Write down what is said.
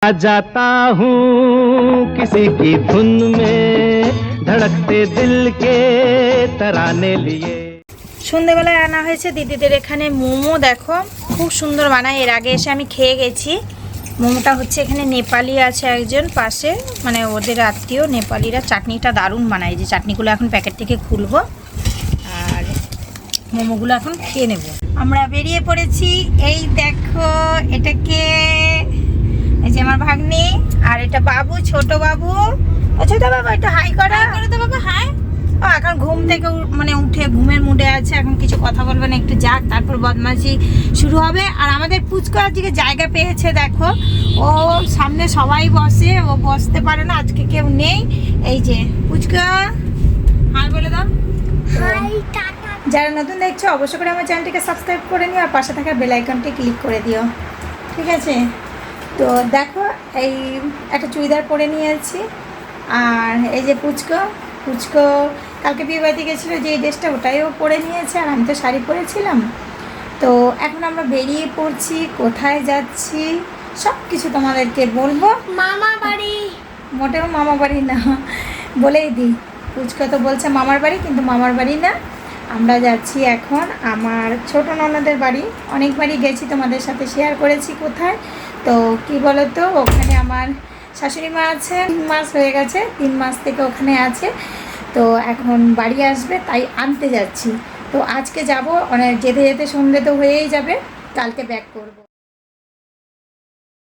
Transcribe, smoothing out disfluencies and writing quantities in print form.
आ जाता हूँ किसी की धुन में धड़कते दिल के तराने लिए। সন্ধ্যেবেলায় আনা হয়েছে দিদিদের এখানে মোমো। দেখো খুব সুন্দর বানায়, এর আগে এসে আমি খেয়ে গেছি। মোমোটা হচ্ছে এখানে নেপালি আছে একজন পাশে, মানে ওদের আত্মীয় নেপালিরা। চাটনিটা দারুণ বানায়, যে চাটনিগুলো এখন প্যাকেট থেকে খুলবো আর মোমোগুলো এখন খেয়ে নেব। আমরা বেরিয়ে পড়েছি। এই দেখো এটাকে, এই যে আমার ভাগ্নি, আর এটা বাবু, ছোট বাবু। ছোট বাবু একটু হাই করো তো বাবা, হাই। ও এখন ঘুম থেকে মানে উঠে ঘুমের মুডে আছে, এখন কিছু কথা বলবে না, একটু যাক, তারপর বদমাশি শুরু হবে। আর আমাদের পুচকু আজকে জায়গা পেয়েছে, দেখো ও সামনে সবাই বসে, ও বসতে পারে না, আজকে কেউ নেই। এই যে পুচকা, হাই বলে দাও। যারা নতুন দেখছো অবশ্যই করে আমার চ্যানেলটিকে সাবস্ক্রাইব করে নিও আর পাশে থাকা বেল আইকনটি ক্লিক করে দিও, ঠিক আছে? তো দেখো এই একটা চুড়িদার পরে নিয়েছি, আর এই যে পুচকো কালকে বিয়ে বাড়িতে গেছিলো যে ড্রেসটা, ওটাইও পরে নিয়েছে, আর আমি তো শাড়ি পরেছিলাম। তো এখন আমরা বেরিয়ে পড়ছি, কোথায় যাচ্ছি সব কিছু তোমাদেরকে বলবো। মামা বাড়ি। মোটেও মামা বাড়ি না, বলেই দিই। পুচকো তো বলছে মামার বাড়ি, কিন্তু মামার বাড়ি না। আমরা যাচ্ছি এখন আমার ছোট ননদের বাড়ি। অনেকবারই গেছি, তোমাদের সাথে শেয়ার করেছি কোথায়। তো কি বলো তো, ওখানে আমার শাশুড়ি মা আছে, 3 মাস হয়ে গেছে, 3 মাস থেকে ওখানে আছে। তো এখন বাড়ি আসবে, তাই আনতে যাচ্ছি। তো আজকে যাব, যেতে যেতে সন্ধ্যে তো হয়েই যাবে, কালকে ব্যাক করব।